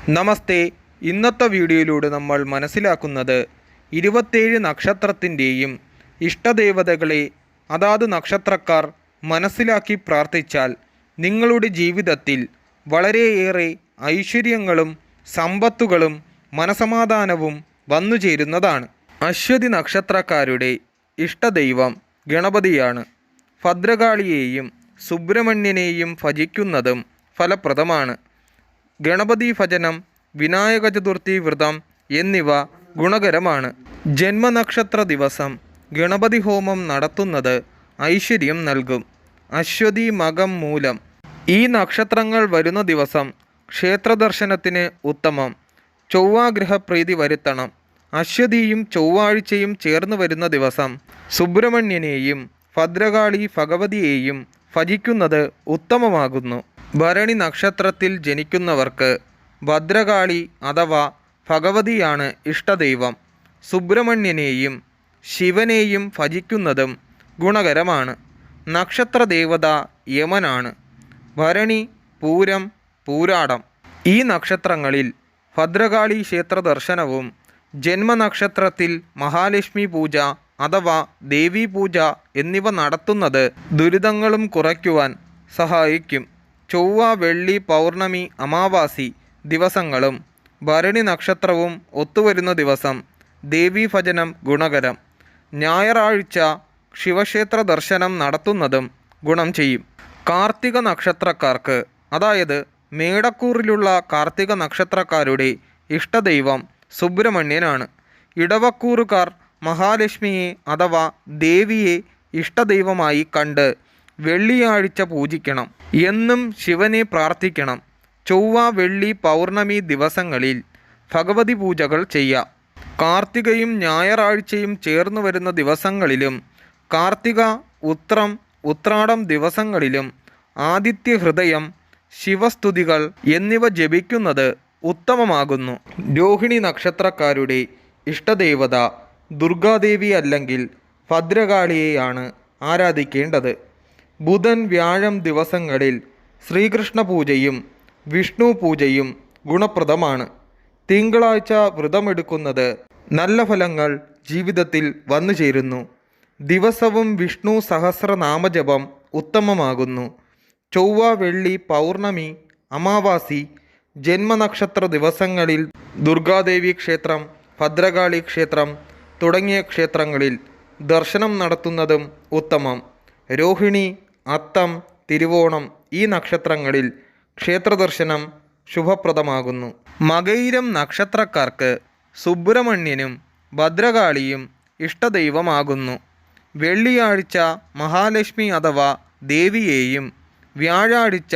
നമസ്തേ. ഇന്നത്തെ വീഡിയോയിലൂടെ നമ്മൾ മനസ്സിലാക്കുന്നത് 27 നക്ഷത്രത്തിൻ്റെയും ഇഷ്ടദേവതകളെ അതാത് നക്ഷത്രക്കാർ മനസ്സിലാക്കി പ്രാർത്ഥിച്ചാൽ നിങ്ങളുടെ ജീവിതത്തിൽ വളരെയേറെ ഐശ്വര്യങ്ങളും സമ്പത്തുകളും മനസമാധാനവും വന്നുചേരുന്നതാണ്. അശ്വതി നക്ഷത്രക്കാരുടെ ഇഷ്ടദൈവം ഗണപതിയാണ്. ഭദ്രകാളിയെയും സുബ്രഹ്മണ്യനെയും ഭജിക്കുന്നതും ഫലപ്രദമാണ്. ഗണപതി ഭജനം, വിനായക ചതുർത്ഥി വ്രതം എന്നിവ ഗുണകരമാണ്. ജന്മനക്ഷത്ര ദിവസം ഗണപതി ഹോമം നടത്തുന്നത് ഐശ്വര്യം നൽകും. അശ്വതി, മകം, മൂലം ഈ നക്ഷത്രങ്ങൾ വരുന്ന ദിവസം ക്ഷേത്രദർശനത്തിന് ഉത്തമം. ചൊവ്വാഗ്രഹപ്രീതി വരുത്തണം. അശ്വതിയും ചൊവ്വാഴ്ചയും ചേർന്ന് വരുന്ന ദിവസം സുബ്രഹ്മണ്യനെയും ഭദ്രകാളി ഭഗവതിയെയും ഭജിക്കുന്നത് ഉത്തമമാകുന്നു. ഭരണി നക്ഷത്രത്തിൽ ജനിക്കുന്നവർക്ക് ഭദ്രകാളി അഥവാ ഭഗവതിയാണ് ഇഷ്ടദൈവം. സുബ്രഹ്മണ്യനെയും ശിവനെയും ഭജിക്കുന്നതും ഗുണകരമാണ്. നക്ഷത്രദേവത യമനാണ്. ഭരണി, പൂരം, പൂരാടം ഈ നക്ഷത്രങ്ങളിൽ ഭദ്രകാളി ക്ഷേത്ര ദർശനവും ജന്മനക്ഷത്രത്തിൽ മഹാലക്ഷ്മി പൂജ അഥവാ ദേവീ പൂജ എന്നിവ നടത്തുന്നത് ദുരിതങ്ങളും കുറയ്ക്കുവാൻ സഹായിക്കും. ചൊവ്വ, വെള്ളി, പൗർണമി, അമാവാസി ദിവസങ്ങളും ഭരണി നക്ഷത്രവും ഒത്തുവരുന്ന ദിവസം ദേവീ ഭജനം ഗുണകരം. ഞായറാഴ്ച ശിവക്ഷേത്ര ദർശനം നടത്തുന്നതും ഗുണം ചെയ്യും. കാർത്തിക നക്ഷത്രക്കാർക്ക് അതായത് മേടക്കൂറിലുള്ള കാർത്തിക നക്ഷത്രക്കാരുടെ ഇഷ്ടദൈവം സുബ്രഹ്മണ്യനാണ്. ഇടവക്കൂറുകാർ മഹാലക്ഷ്മിയെ അഥവാ ദേവിയെ ഇഷ്ടദൈവമായി കണ്ട് വെള്ളിയാഴ്ച പൂജിക്കണം. എന്നും ശിവനെ പ്രാർത്ഥിക്കണം. ചൊവ്വ, വെള്ളി, പൗർണമി ദിവസങ്ങളിൽ ഭഗവതി പൂജകൾ ചെയ്യാം. കാർത്തികയും ഞായറാഴ്ചയും ചേർന്ന് വരുന്ന ദിവസങ്ങളിലും കാർത്തിക, ഉത്രം, ഉത്രാടം ദിവസങ്ങളിലും ആദിത്യ ഹൃദയം, ശിവസ്തുതികൾ എന്നിവ ജപിക്കുന്നത് ഉത്തമമാകുന്നു. രോഹിണി നക്ഷത്രക്കാരുടെ ഇഷ്ടദേവത ദുർഗാദേവി അല്ലെങ്കിൽ ഭദ്രകാളിയെയാണ് ആരാധിക്കേണ്ടത്. ബുധൻ, വ്യാഴം ദിവസങ്ങളിൽ ശ്രീകൃഷ്ണ പൂജയും വിഷ്ണു പൂജയും ഗുണപ്രദമാണ്. തിങ്കളാഴ്ച വ്രതമെടുക്കുന്നത് നല്ല ഫലങ്ങൾ ജീവിതത്തിൽ വന്നു ചേരുന്നു. ദിവസവും വിഷ്ണു സഹസ്രനാമജപം ഉത്തമമാകുന്നു. ചൊവ്വ, വെള്ളി, പൗർണമി, അമാവാസി ജന്മനക്ഷത്ര ദിവസങ്ങളിൽ ദുർഗാദേവി ക്ഷേത്രം, ഭദ്രകാളി ക്ഷേത്രം തുടങ്ങിയ ക്ഷേത്രങ്ങളിൽ ദർശനം നടത്തുന്നതും ഉത്തമം. രോഹിണി, അത്തം, തിരുവോണം ഈ നക്ഷത്രങ്ങളിൽ ക്ഷേത്രദർശനം ശുഭപ്രദമാകുന്നു. മകയിരം നക്ഷത്രക്കാർക്ക് സുബ്രഹ്മണ്യനും ഭദ്രകാളിയും ഇഷ്ടദൈവമാകുന്നു. വെള്ളിയാഴ്ച മഹാലക്ഷ്മി അഥവാ ദേവിയെയും വ്യാഴാഴ്ച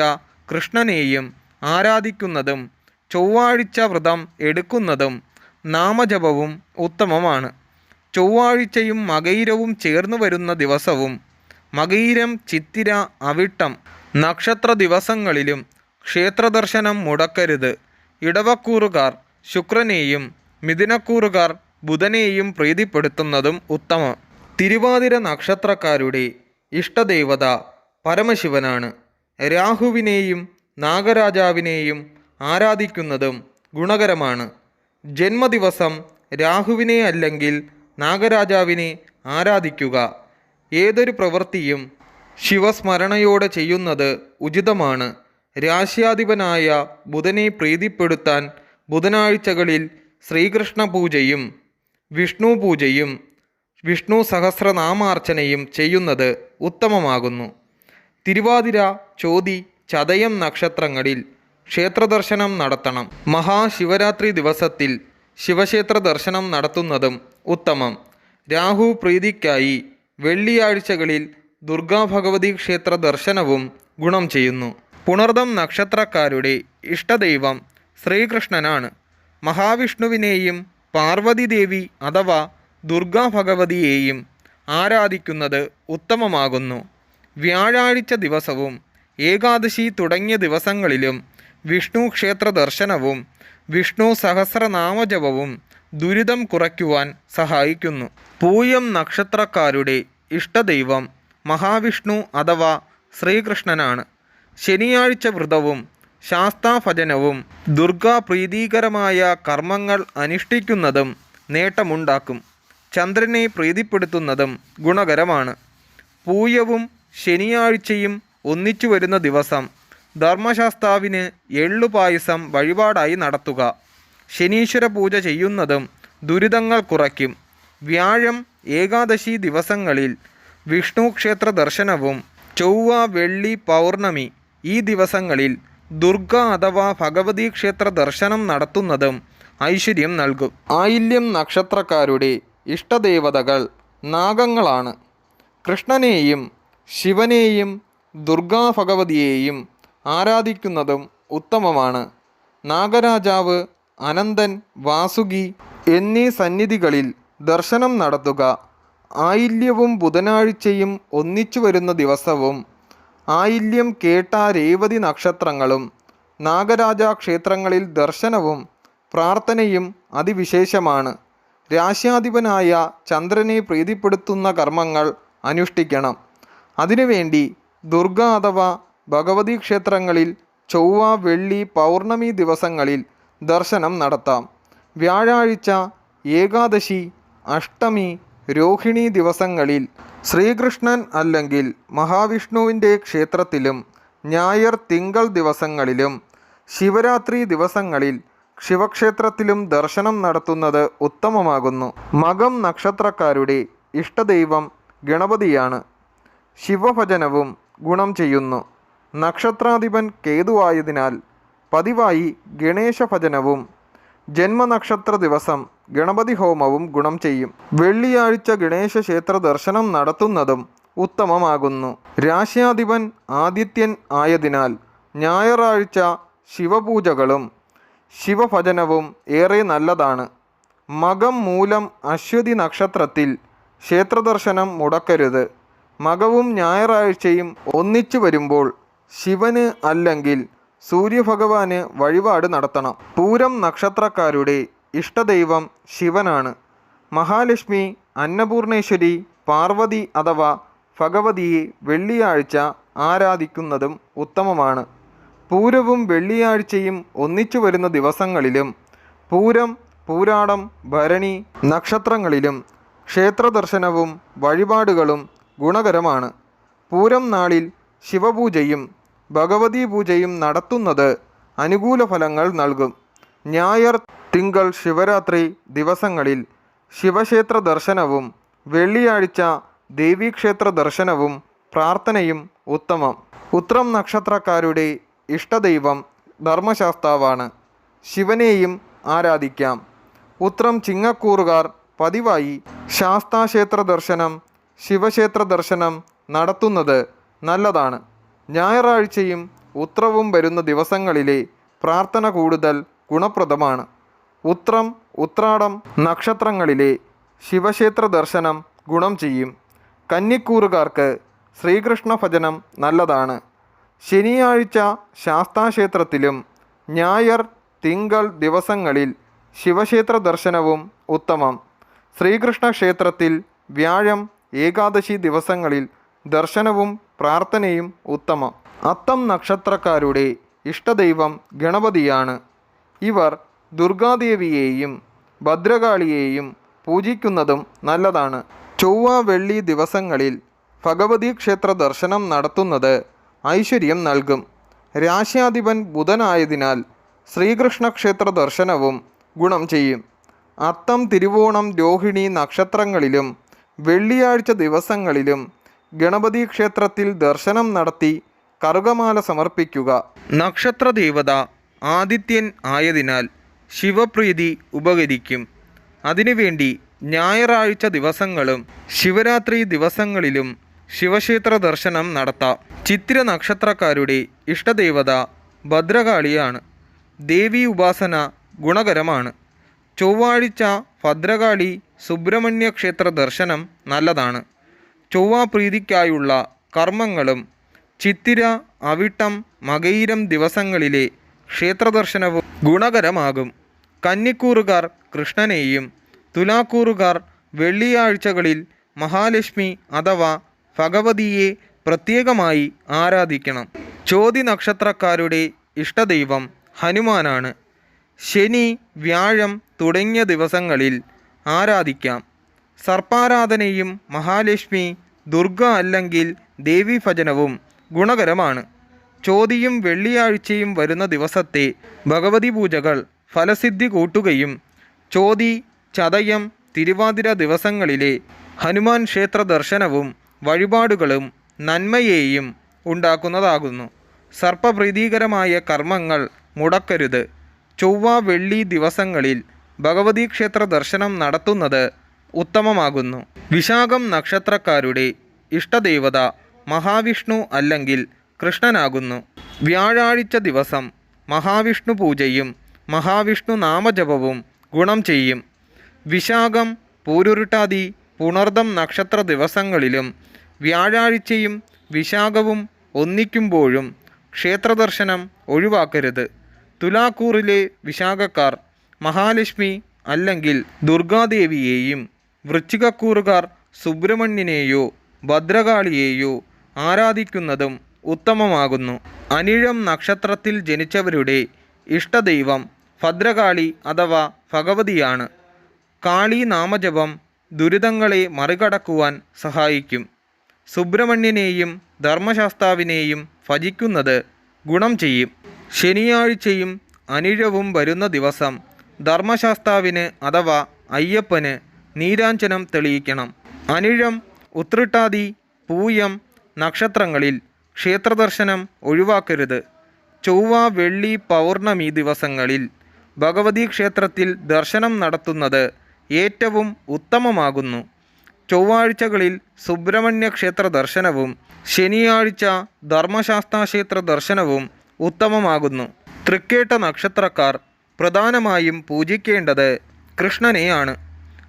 കൃഷ്ണനെയും ആരാധിക്കുന്നതും ചൊവ്വാഴ്ച വ്രതം എടുക്കുന്നതും നാമജപവും ഉത്തമമാണ്. ചൊവ്വാഴ്ചയും മകയിരവും ചേർന്ന് വരുന്ന ദിവസവും മകയിരം, ചിത്തിര, അവിട്ടം നക്ഷത്ര ദിവസങ്ങളിലും ക്ഷേത്രദർശനം മുടക്കരുത്. ഇടവക്കൂറുകാർ ശുക്രനെയും മിഥുനക്കൂറുകാർ ബുധനെയും പ്രീതിപ്പെടുത്തുന്നതും ഉത്തമം. തിരുവാതിര നക്ഷത്രക്കാരുടെ ഇഷ്ടദേവത പരമശിവനാണ്. രാഹുവിനെയും നാഗരാജാവിനെയും ആരാധിക്കുന്നതും ഗുണകരമാണ്. ജന്മദിവസം രാഹുവിനെ അല്ലെങ്കിൽ നാഗരാജാവിനെ ആരാധിക്കുക. ഏതൊരു പ്രവൃത്തിയും ശിവസ്മരണയോടെ ചെയ്യുന്നത് ഉചിതമാണ്. രാശ്യാധിപനായ ബുധനെ പ്രീതിപ്പെടുത്താൻ ബുധനാഴ്ചകളിൽ ശ്രീകൃഷ്ണ പൂജയും വിഷ്ണു പൂജയും വിഷ്ണു സഹസ്രനാമാർച്ചനയും ചെയ്യുന്നത് ഉത്തമമാകുന്നു. തിരുവാതിര, ചോതി, ചതയം നക്ഷത്രങ്ങളിൽ ക്ഷേത്രദർശനം നടത്തണം. മഹാശിവരാത്രി ദിവസത്തിൽ ശിവക്ഷേത്ര ദർശനം നടത്തുന്നതും ഉത്തമം. രാഹു പ്രീതിക്കായി വെള്ളിയാഴ്ചകളിൽ ദുർഗാഭഗവതി ക്ഷേത്ര ദർശനവും ഗുണം ചെയ്യുന്നു. പുണർദം നക്ഷത്രക്കാരുടെ ഇഷ്ടദൈവം ശ്രീകൃഷ്ണനാണ്. മഹാവിഷ്ണുവിനെയും പാർവതിദേവി അഥവാ ദുർഗാഭഗവതിയെയും ആരാധിക്കുന്നത് ഉത്തമമാകുന്നു. വ്യാഴാഴ്ച ദിവസവും ഏകാദശി തുടങ്ങിയ ദിവസങ്ങളിലും വിഷ്ണു ക്ഷേത്ര ദർശനവും വിഷ്ണു സഹസ്രനാമജപവും ദുരിതം കുറയ്ക്കുവാൻ സഹായിക്കുന്നു. പൂയം നക്ഷത്രക്കാരുടെ ഇഷ്ടദൈവം മഹാവിഷ്ണു അഥവാ ശ്രീകൃഷ്ണനാണ്. ശനിയാഴ്ച വ്രതവും ശാസ്താഭജനവും ദുർഗാപ്രീതികരമായ കർമ്മങ്ങൾ അനുഷ്ഠിക്കുന്നതും നേട്ടമുണ്ടാക്കും. ചന്ദ്രനെ പ്രീതിപ്പെടുത്തുന്നതും ഗുണകരമാണ്. പൂയവും ശനിയാഴ്ചയും ഒന്നിച്ചു വരുന്ന ദിവസം ധർമ്മശാസ്താവിന് എള്ളുപായസം വഴിപാടായി നടത്തുക. ശനീശ്വര പൂജ ചെയ്യുന്നതും ദുരിതങ്ങൾ കുറയ്ക്കും. വ്യാഴം ഏകാദശി ദിവസങ്ങളിൽ വിഷ്ണു ക്ഷേത്ര ദർശനവും ചൊവ്വ വെള്ളി പൗർണമി ഈ ദിവസങ്ങളിൽ ദുർഗ അഥവാ ഭഗവതി ക്ഷേത്ര ദർശനം നടത്തുന്നതും ഐശ്വര്യം നൽകും. ആയില്യം നക്ഷത്രക്കാരുടെ ഇഷ്ടദേവതകൾ നാഗങ്ങളാണ്. കൃഷ്ണനെയും ശിവനെയും ദുർഗാ ഭഗവതിയെയും ആരാധിക്കുന്നതും ഉത്തമമാണ്. നാഗരാജാവ്, അനന്തൻ, വാസുകി എന്നീ സന്നിധികളിൽ ദർശനം നടത്തുക. ആയില്യവും ബുധനാഴ്ചയും ഒന്നിച്ചു വരുന്ന ദിവസവും ആയില്യം കേട്ട രേവതി നക്ഷത്രങ്ങളും നാഗരാജ ക്ഷേത്രങ്ങളിൽ ദർശനവും പ്രാർത്ഥനയും അതിവിശേഷമാണ്. രാശ്യാധിപനായ ചന്ദ്രനെ പ്രീതിപ്പെടുത്തുന്ന കർമ്മങ്ങൾ അനുഷ്ഠിക്കണം. അതിനുവേണ്ടി ദുർഗ അഥവാ ഭഗവതി ക്ഷേത്രങ്ങളിൽ ചൊവ്വ വെള്ളി പൗർണമി ദിവസങ്ങളിൽ ദർശനം നടത്താം. വ്യാഴാഴ്ച, ഏകാദശി, അഷ്ടമി, രോഹിണി ദിവസങ്ങളിൽ ശ്രീകൃഷ്ണൻ അല്ലെങ്കിൽ മഹാവിഷ്ണുവിൻ്റെ ക്ഷേത്രത്തിലും ഞായർ തിങ്കൾ ദിവസങ്ങളിലും ശിവരാത്രി ദിവസങ്ങളിൽ ശിവക്ഷേത്രത്തിലും ദർശനം നടത്തുന്നത് ഉത്തമമാകുന്നു. മകം നക്ഷത്രക്കാരുടെ ഇഷ്ടദൈവം ഗണപതിയാണ്. ശിവഭജനവും ഗുണം ചെയ്യുന്നു. നക്ഷത്രാധിപൻ കേതുവായതിനാൽ പതിവായി ഗണേശ ഭജനവും ജന്മനക്ഷത്ര ദിവസം ഗണപതി ഹോമവും ഗുണം ചെയ്യും. വെള്ളിയാഴ്ച ഗണേശ ക്ഷേത്ര ദർശനം നടത്തുന്നതും ഉത്തമമാകുന്നു. രാശ്യാധിപൻ ആദിത്യൻ ആയതിനാൽ ഞായറാഴ്ച ശിവപൂജകളും ശിവഭജനവും ഏറെ നല്ലതാണ്. മകം മൂലം അശ്വതി നക്ഷത്രത്തിൽ ക്ഷേത്രദർശനം മുടക്കരുത്. മകവും ഞായറാഴ്ചയും ഒന്നിച്ചു വരുമ്പോൾ ശിവന് അല്ലെങ്കിൽ സൂര്യഭഗവാന് വഴിപാട് നടത്തണം. പൂരം നക്ഷത്രക്കാരുടെ ഇഷ്ടദൈവം ശിവനാണ്. മഹാലക്ഷ്മി, അന്നപൂർണേശ്വരി, പാർവതി അഥവാ ഭഗവതിയെ വെള്ളിയാഴ്ച ആരാധിക്കുന്നതും ഉത്തമമാണ്. പൂരവും വെള്ളിയാഴ്ചയും ഒന്നിച്ചു വരുന്ന ദിവസങ്ങളിലും പൂരം, പൂരാടം, ഭരണി നക്ഷത്രങ്ങളിലും ക്ഷേത്രദർശനവും വഴിപാടുകളും ഗുണകരമാണ്. പൂരം നാളിൽ ശിവപൂജയും ഭഗവതി പൂജയും നടത്തുന്നത് അനുകൂല ഫലങ്ങൾ നൽകും. ഞായർ തിങ്കൾ ശിവരാത്രി ദിവസങ്ങളിൽ ശിവക്ഷേത്ര ദർശനവും വെള്ളിയാഴ്ച ദേവീക്ഷേത്ര ദർശനവും പ്രാർത്ഥനയും ഉത്തമം. ഉത്രം നക്ഷത്രക്കാരുടെ ഇഷ്ടദൈവം ധർമ്മശാസ്താവാണ്. ശിവനെയും ആരാധിക്കാം. ഉത്രം ചിങ്ങക്കൂറുകാർ പതിവായി ശാസ്താക്ഷേത്ര ദർശനം, ശിവക്ഷേത്ര ദർശനം നടത്തുന്നത് നല്ലതാണ്. ഞായറാഴ്ചയും ഉത്രവും വരുന്ന ദിവസങ്ങളിലെ പ്രാർത്ഥന കൂടുതൽ ഗുണപ്രദമാണ്. ഉത്രം, ഉത്രാടം നക്ഷത്രങ്ങളിലെ ശിവക്ഷേത്ര ദർശനം ഗുണം ചെയ്യും. കന്നിക്കൂറുകാർക്ക് ശ്രീകൃഷ്ണ ഭജനം നല്ലതാണ്. ശനിയാഴ്ച ശാസ്താക്ഷേത്രത്തിലും ഞായർ തിങ്കൾ ദിവസങ്ങളിൽ ശിവക്ഷേത്ര ദർശനവും ഉത്തമം. ശ്രീകൃഷ്ണ ക്ഷേത്രത്തിൽ വ്യാഴം ഏകാദശി ദിവസങ്ങളിൽ ദർശനവും പ്രാർത്ഥനയും ഉത്തമം. അത്തം നക്ഷത്രക്കാരുടെ ഇഷ്ടദൈവം ഗണപതിയാണ്. ഇവർ ദുർഗാദേവിയെയും ഭദ്രകാളിയെയും പൂജിക്കുന്നതും നല്ലതാണ്. ചൊവ്വ വെള്ളി ദിവസങ്ങളിൽ ഭഗവതി ക്ഷേത്ര ദർശനം നടത്തുന്നത് ഐശ്വര്യം നൽകും. രാശ്യാധിപൻ ബുധനായതിനാൽ ശ്രീകൃഷ്ണ ക്ഷേത്ര ദർശനവും ഗുണം ചെയ്യും. അത്തം, തിരുവോണം, രോഹിണി നക്ഷത്രങ്ങളിലും വെള്ളിയാഴ്ച ദിവസങ്ങളിലും ഗണപതി ക്ഷേത്രത്തിൽ ദർശനം നടത്തി കറുകമാല സമർപ്പിക്കുക. നക്ഷത്രദേവത ആദിത്യൻ ആയതിനാൽ ശിവപ്രീതി ഉപകരിക്കും. അതിനുവേണ്ടി ഞായറാഴ്ച ദിവസങ്ങളും ശിവരാത്രി ദിവസങ്ങളിലും ശിവക്ഷേത്ര ദർശനം നടത്താം. ചിത്തിര നക്ഷത്രക്കാരുടെ ഇഷ്ടദേവത ഭദ്രകാളിയാണ്. ദേവി ഉപാസന ഗുണകരമാണ്. ചൊവ്വാഴ്ച ഭദ്രകാളി സുബ്രഹ്മണ്യ ക്ഷേത്ര ദർശനം നല്ലതാണ്. ചൊവ്വാപ്രീതിക്കായുള്ള കർമ്മങ്ങളും ചിത്തിര, അവിട്ടം, മകയിരം ദിവസങ്ങളിലെ ക്ഷേത്രദർശനവും ഗുണകരമാകും. കന്നിക്കൂറുകാർ കൃഷ്ണനെയും തുലാക്കൂറുകാർ വെള്ളിയാഴ്ചകളിൽ മഹാലക്ഷ്മി അഥവാ ഭഗവതിയെ പ്രത്യേകമായി ആരാധിക്കണം. ചോതി നക്ഷത്രക്കാരുടെ ഇഷ്ടദൈവം ഹനുമാനാണ്. ശനി, വ്യാഴം തുടങ്ങിയ ദിവസങ്ങളിൽ ആരാധിക്കാം. സർപ്പാരാധനയും മഹാലക്ഷ്മി, ദുർഗ അല്ലെങ്കിൽ ദേവീഭജനവും ഗുണകരമാണ്. ചോതിയും വെള്ളിയാഴ്ചയും വരുന്ന ദിവസത്തെ ഭഗവതി പൂജകൾ ഫലസിദ്ധി കൂട്ടുകയും ചോതി, ചതയം, തിരുവാതിര ദിവസങ്ങളിലെ ഹനുമാൻ ക്ഷേത്ര ദർശനവും വഴിപാടുകളും നന്മയെയും ഉണ്ടാക്കുന്നതാകുന്നു. സർപ്പപ്രീതികരമായ കർമ്മങ്ങൾ മുടക്കരുത്. ചൊവ്വ, വെള്ളി ദിവസങ്ങളിൽ ഭഗവതി ക്ഷേത്ര ദർശനം നടത്തുന്നത് ഉത്തമമാകുന്നു. വിശാഖം നക്ഷത്രക്കാരുടെ ഇഷ്ടദേവത മഹാവിഷ്ണു അല്ലെങ്കിൽ കൃഷ്ണനാകുന്നു. വ്യാഴാഴ്ച ദിവസം മഹാവിഷ്ണു പൂജയും മഹാവിഷ്ണു നാമജപവും ഗുണം ചെയ്യും. വിശാഖം, പൂരുരുട്ടാതി, പുണർദം നക്ഷത്ര ദിവസങ്ങളിലും വ്യാഴാഴ്ചയും വിശാഖവും ഒന്നിക്കുമ്പോഴും ക്ഷേത്രദർശനം ഒഴിവാക്കരുത്. തുലാക്കൂറിലെ വിശാഖക്കാർ മഹാലക്ഷ്മി അല്ലെങ്കിൽ ദുർഗാദേവിയെയും വൃശ്ചികക്കൂറുകാർ സുബ്രഹ്മണ്യനെയോ ഭദ്രകാളിയെയോ ആരാധിക്കുന്നതും ഉത്തമമാകുന്നു. അനിഴം നക്ഷത്രത്തിൽ ജനിച്ചവരുടെ ഇഷ്ടദൈവം ഭദ്രകാളി അഥവാ ഭഗവതിയാണ്. കാളി നാമജപം ദുരിതങ്ങളെ മറികടക്കുവാൻ സഹായിക്കും. സുബ്രഹ്മണ്യനെയും ധർമ്മശാസ്താവിനെയും ഭജിക്കുന്നത് ഗുണം ചെയ്യും. ശനിയാഴ്ചയും അനിഴവും വരുന്ന ദിവസം ധർമ്മശാസ്താവിന് അഥവാ അയ്യപ്പന് നീരാഞ്ജനം തെളിയിക്കണം. അനിഴം, ഉത്രട്ടാതി, പൂയം നക്ഷത്രങ്ങളിൽ ക്ഷേത്രദർശനം ഒഴിവാക്കരുത്. ചൊവ്വ, വെള്ളി, പൗർണമി ദിവസങ്ങളിൽ ഭഗവതി ക്ഷേത്രത്തിൽ ദർശനം നടത്തുന്നത് ഏറ്റവും ഉത്തമമാകുന്നു. ചൊവ്വാഴ്ചകളിൽ സുബ്രഹ്മണ്യ ക്ഷേത്ര ദർശനവും ശനിയാഴ്ച ധർമ്മശാസ്താ ക്ഷേത്ര ദർശനവും ഉത്തമമാകുന്നു. തൃക്കേട്ട നക്ഷത്രക്കാർ പ്രധാനമായും പൂജിക്കേണ്ടത് കൃഷ്ണനെയാണ്.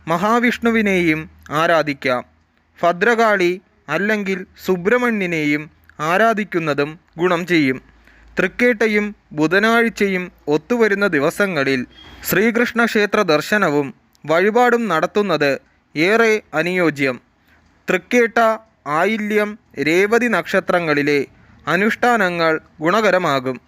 മഹാവിഷ്ണുവിനെയും ആരാധിക്കാം. ഭദ്രകാളി അല്ലെങ്കിൽ സുബ്രഹ്മണ്യനെയും ആരാധിക്കുന്നതും ഗുണം ചെയ്യും. തൃക്കേട്ടയും ബുധനാഴ്ചയും ഒത്തുവരുന്ന ദിവസങ്ങളിൽ ശ്രീകൃഷ്ണ ക്ഷേത്ര ദർശനവും വഴിപാടും നടത്തുന്നത് ഏറെ അനുയോജ്യം. തൃക്കേട്ട, ആയില്യം, രേവതി നക്ഷത്രങ്ങളിലെ അനുഷ്ഠാനങ്ങൾ ഗുണകരമാകും.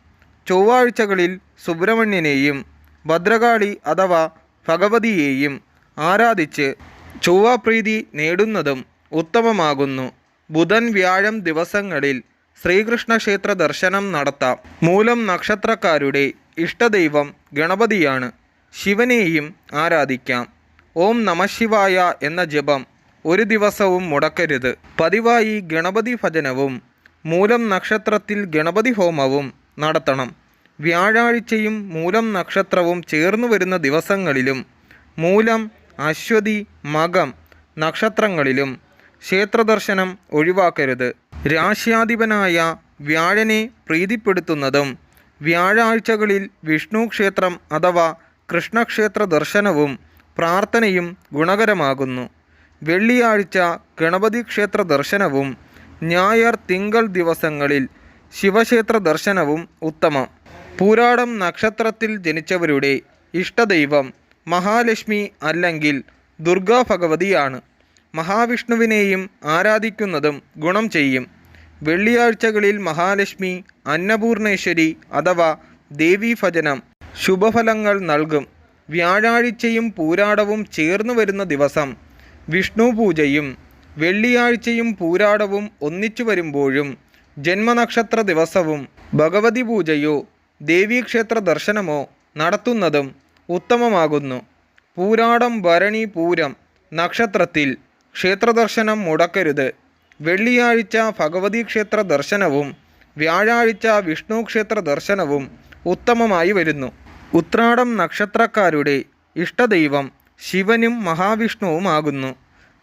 ചൊവ്വാഴ്ചകളിൽ സുബ്രഹ്മണ്യനെയും ഭദ്രകാളി അഥവാ ഭഗവതിയെയും ആരാധിച്ച് ചൊവ്വാപ്രീതി നേടുന്നതും ഉത്തമമാകുന്നു. ബുധൻ, വ്യാഴം ദിവസങ്ങളിൽ ശ്രീകൃഷ്ണ ക്ഷേത്ര ദർശനം നടത്താം. മൂലം നക്ഷത്രക്കാരുടെ ഇഷ്ടദൈവം ഗണപതിയാണ്. ശിവനെയും ആരാധിക്കാം. ഓം നമഃശിവായ എന്ന ജപം ഒരു ദിവസവും മുടക്കരുത്. പതിവായി ഗണപതി ഭജനവും മൂലം നക്ഷത്രത്തിൽ ഗണപതി ഹോമവും നടത്തണം. വ്യാഴാഴ്ചയും മൂലം നക്ഷത്രവും ചേർന്നു വരുന്ന ദിവസങ്ങളിലും മൂലം, അശ്വതി, മകം നക്ഷത്രങ്ങളിലും ക്ഷേത്രദർശനം ഒഴിവാക്കരുത്. രാശ്യാധിപനായ വ്യാഴനെ പ്രീതിപ്പെടുത്തുന്നതും വ്യാഴാഴ്ചകളിൽ വിഷ്ണു ക്ഷേത്രം അഥവാ കൃഷ്ണക്ഷേത്ര ദർശനവും പ്രാർത്ഥനയും ഗുണകരമാകുന്നു. വെള്ളിയാഴ്ച ഗണപതി ക്ഷേത്ര ദർശനവും ഞായർ, തിങ്കൾ ദിവസങ്ങളിൽ ശിവക്ഷേത്ര ദർശനവും ഉത്തമം. പൂരാടം നക്ഷത്രത്തിൽ ജനിച്ചവരുടെ ഇഷ്ടദൈവം മഹാലക്ഷ്മി അല്ലെങ്കിൽ ദുർഗാ ഭഗവതിയാണ്. മഹാവിഷ്ണുവിനെയും ആരാധിക്കുന്നതും ഗുണം ചെയ്യും. വെള്ളിയാഴ്ചകളിൽ മഹാലക്ഷ്മി, അന്നപൂർണേശ്വരി അഥവാ ദേവീഭജനം ശുഭഫലങ്ങൾ നൽകും. വ്യാഴാഴ്ചയും പൂരാടവും ചേർന്നു വരുന്ന ദിവസം വിഷ്ണു പൂജയും വെള്ളിയാഴ്ചയും പൂരാടവും ഒന്നിച്ചു വരുമ്പോഴും ജന്മനക്ഷത്ര ദിവസവും ഭഗവതി പൂജയോ ദേവീക്ഷേത്ര ദർശനമോ നടത്തുന്നതും ഉത്തമമാകുന്നു. പൂരാടം, ഭരണി, പൂരം നക്ഷത്രത്തിൽ ക്ഷേത്രദർശനം മുടക്കരുത്. വെള്ളിയാഴ്ച ഭഗവതി ക്ഷേത്ര ദർശനവും വ്യാഴാഴ്ച വിഷ്ണു ക്ഷേത്ര ദർശനവും ഉത്തമമായി വരുന്നു. ഉത്രാടം നക്ഷത്രക്കാരുടെ ഇഷ്ടദൈവം ശിവനും മഹാവിഷ്ണുവുമാകുന്നു.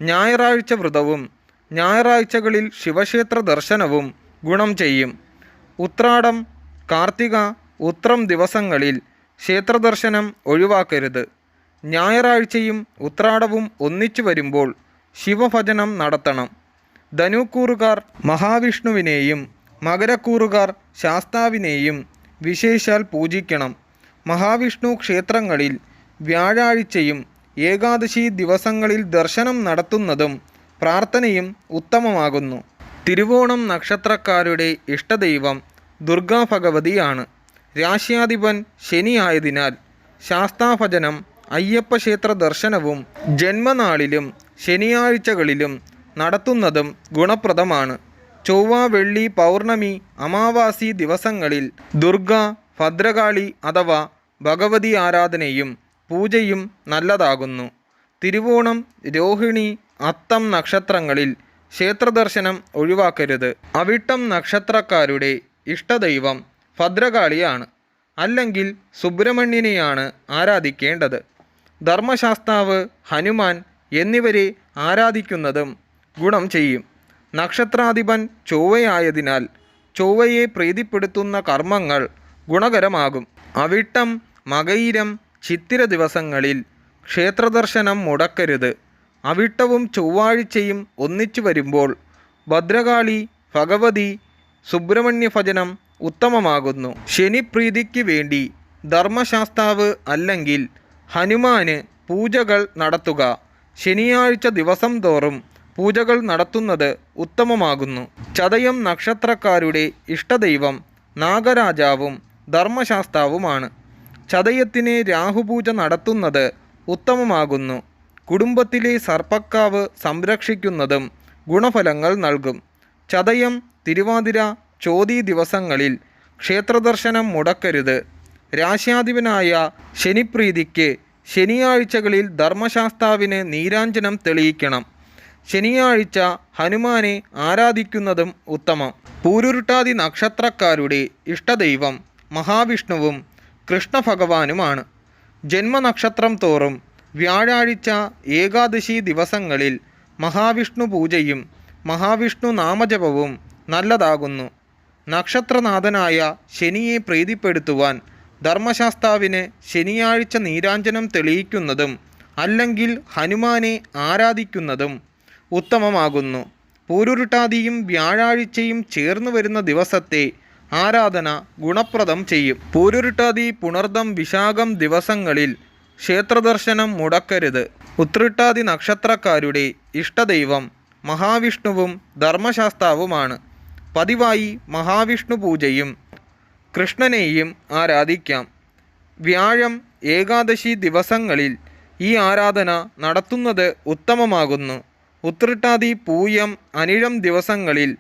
ഞായറാഴ്ച വ്രതവും ഞായറാഴ്ചകളിൽ ശിവക്ഷേത്ര ദർശനവും ഗുണം ചെയ്യും. ഉത്രാടം, കാർത്തിക, ഉത്രം ദിവസങ്ങളിൽ ക്ഷേത്രദർശനം ഒഴിവാക്കരുത്. ഞായറാഴ്ചയും ഉത്രാടവും ഒന്നിച്ചു വരുമ്പോൾ ശിവഭജനം നടത്തണം. ധനുക്കൂറുകാർ മഹാവിഷ്ണുവിനെയും മകരക്കൂറുകാർ ശാസ്താവിനെയും വിശേഷാൽ പൂജിക്കണം. മഹാവിഷ്ണു ക്ഷേത്രങ്ങളിൽ വ്യാഴാഴ്ചയും ഏകാദശി ദിവസങ്ങളിൽ ദർശനം നടത്തുന്നതും പ്രാർത്ഥനയും ഉത്തമമാകുന്നു. തിരുവോണം നക്ഷത്രക്കാരുടെ ഇഷ്ടദൈവം ദുർഗാ ഭഗവതിയാണ്. രാശ്യാധിപൻ ശനിയായതിനാൽ ശാസ്താഭജനം, അയ്യപ്പക്ഷേത്ര ദർശനവും ജന്മനാളിലും ശനിയാഴ്ചകളിലും നടത്തുന്നതും ഗുണപ്രദമാണ്. ചൊവ്വ, വെള്ളി, പൗർണമി, അമാവാസി ദിവസങ്ങളിൽ ദുർഗ, ഭദ്രകാളി അഥവാ ഭഗവതി ആരാധനയും പൂജയും നല്ലതാകുന്നു. തിരുവോണം, രോഹിണി, അത്തം നക്ഷത്രങ്ങളിൽ ക്ഷേത്രദർശനം ഒഴിവാക്കരുത്. അവിട്ടം നക്ഷത്രക്കാരുടെ ഇഷ്ടദൈവം ഭദ്രകാളിയാണ്, അല്ലെങ്കിൽ സുബ്രഹ്മണ്യനെയാണ് ആരാധിക്കേണ്ടത്. ധർമ്മശാസ്താവ്, ഹനുമാൻ എന്നിവരെ ആരാധിക്കുന്നതും ഗുണം ചെയ്യും. നക്ഷത്രാധിപൻ ചൊവ്വയായതിനാൽ ചൊവ്വയെ പ്രീതിപ്പെടുത്തുന്ന കർമ്മങ്ങൾ ഗുണകരമാകും. അവിട്ടം, മകയിരം, ചിത്തിര ദിവസങ്ങളിൽ ക്ഷേത്രദർശനം മുടക്കരുത്. അവിട്ടവും ചൊവ്വാഴ്ചയും ഒന്നിച്ചു വരുമ്പോൾ ഭദ്രകാളി, ഭഗവതി, സുബ്രഹ്മണ്യ ഭജനം ഉത്തമമാകുന്നു. ശനിപ്രീതിക്ക് വേണ്ടി ധർമ്മശാസ്താവ് അല്ലെങ്കിൽ ഹനുമാന് പൂജകൾ നടത്തുക. ശനിയാഴ്ച ദിവസം തോറും പൂജകൾ നടത്തുന്നത് ഉത്തമമാകുന്നു. ചതയം നക്ഷത്രക്കാരുടെ ഇഷ്ടദൈവം നാഗരാജാവും ധർമ്മശാസ്താവുമാണ്. ചതയത്തിന് രാഹുപൂജ നടത്തുന്നത് ഉത്തമമാകുന്നു. കുടുംബത്തിലെ സർപ്പക്കാവ് സംരക്ഷിക്കുന്നതും ഗുണഫലങ്ങൾ നൽകും. ചതയം, തിരുവാതിര, ചോതി ദിവസങ്ങളിൽ ക്ഷേത്രദർശനം മുടക്കരുത്. രാശ്യാധിപനായ ശനിപ്രീതിക്ക് ശനിയാഴ്ചകളിൽ ധർമ്മശാസ്താവിന് നീരാഞ്ജനം തെളിയിക്കണം. ശനിയാഴ്ച ഹനുമാനെ ആരാധിക്കുന്നതും ഉത്തമം. പൂരുരുട്ടാതി നക്ഷത്രക്കാരുടെ ഇഷ്ടദൈവം മഹാവിഷ്ണുവും കൃഷ്ണഭഗവാനുമാണ്. ജന്മനക്ഷത്രം തോറും വ്യാഴാഴ്ച, ഏകാദശി ദിവസങ്ങളിൽ മഹാവിഷ്ണു പൂജയും മഹാവിഷ്ണു നാമജപവും നല്ലതാകുന്നു. നക്ഷത്രനാഥനായ ശനിയെ പ്രീതിപ്പെടുത്തുവാൻ ധർമ്മശാസ്താവിന് ശനിയാഴ്ച നീരാഞ്ജനം തെളിയിക്കുന്നതും അല്ലെങ്കിൽ ഹനുമാനെ ആരാധിക്കുന്നതും ഉത്തമമാകുന്നു. പൂരുരുട്ടാതിയും വ്യാഴാഴ്ചയും ചേർന്ന് വരുന്ന ദിവസത്തെ ആരാധന ഗുണപ്രദം ചെയ്യും. പൂരുരുട്ടാതി, പുണർദം, വിശാഖം ദിവസങ്ങളിൽ ക്ഷേത്രദർശനം മുടക്കരുത്. ഉത്രട്ടാതി നക്ഷത്രക്കാരുടെ ഇഷ്ടദൈവം മഹാവിഷ്ണുവും ധർമ്മശാസ്താവുമാണ്. പതിവായി മഹാവിഷ്ണു പൂജയും കൃഷ്ണനെയും ആരാധിക്കാം. വ്യാഴം, ഏകാദശി ദിവസങ്ങളിൽ ഈ ആരാധന നടത്തുന്നത് ഉത്തമമാകുന്നു. ഉത്രട്ടാതി, പൂയം, അനിഴം ദിവസങ്ങളിൽ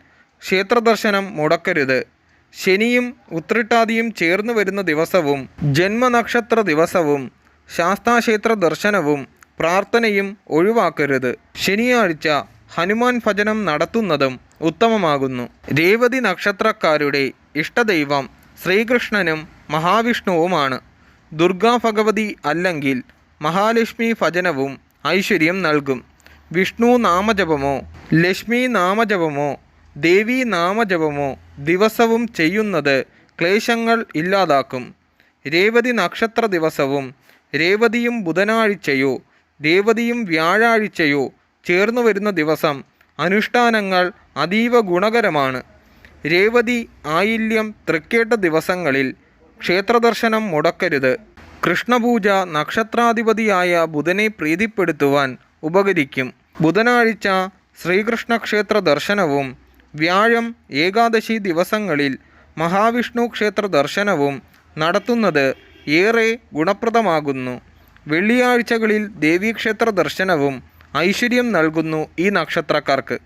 ക്ഷേത്രദർശനം മുടക്കരുത്. ശനിയും ഉത്രട്ടാതിയും ചേർന്ന് വരുന്ന ദിവസവും ജന്മനക്ഷത്ര ദിവസവും ശാസ്താക്ഷേത്ര ദർശനവും പ്രാർത്ഥനയും ഒഴിവാക്കരുത്. ശനിയാഴ്ച ഹനുമാൻ ഭജനം നടത്തുന്നതും ഉത്തമമാകുന്നു. രേവതി നക്ഷത്രക്കാരുടെ ഇഷ്ടദൈവം ശ്രീകൃഷ്ണനും മഹാവിഷ്ണുവുമാണ്. ദുർഗാ ഭഗവതി അല്ലെങ്കിൽ മഹാലക്ഷ്മി ഭജനവും ഐശ്വര്യം നൽകും. വിഷ്ണു നാമജപമോ ലക്ഷ്മി നാമജപമോ ദേവീ നാമജപമോ ദിവസവും ചെയ്യുന്നത് ക്ലേശങ്ങൾ ഇല്ലാതാക്കും. രേവതി നക്ഷത്ര ദിവസവും രേവതിയും ബുധനാഴ്ചയോ രേവതിയും വ്യാഴാഴ്ചയോ ചേർന്നു വരുന്ന ദിവസം അനുഷ്ഠാനങ്ങൾ അതീവ ഗുണകരമാണ്. രേവതി, ആയില്യം, തൃക്കേട്ട ദിവസങ്ങളിൽ ക്ഷേത്രദർശനം മുടക്കരുത്. കൃഷ്ണപൂജ നക്ഷത്രാധിപതിയായ ബുധനെ പ്രീതിപ്പെടുത്തുവാൻ ഉപകരിക്കും. ബുധനാഴ്ച ശ്രീകൃഷ്ണ ക്ഷേത്ര ദർശനവും വ്യാഴം, ഏകാദശി ദിവസങ്ങളിൽ മഹാവിഷ്ണു ക്ഷേത്ര ദർശനവും നടത്തുന്നത് ഏറെ ഗുണപ്രദമാകുന്നു. വെള്ളിയാഴ്ചകളിൽ ദേവീക്ഷേത്ര ദർശനവും ഐശ്വര്യം നൽകുന്നു ഈ നക്ഷത്രക്കാർക്ക്.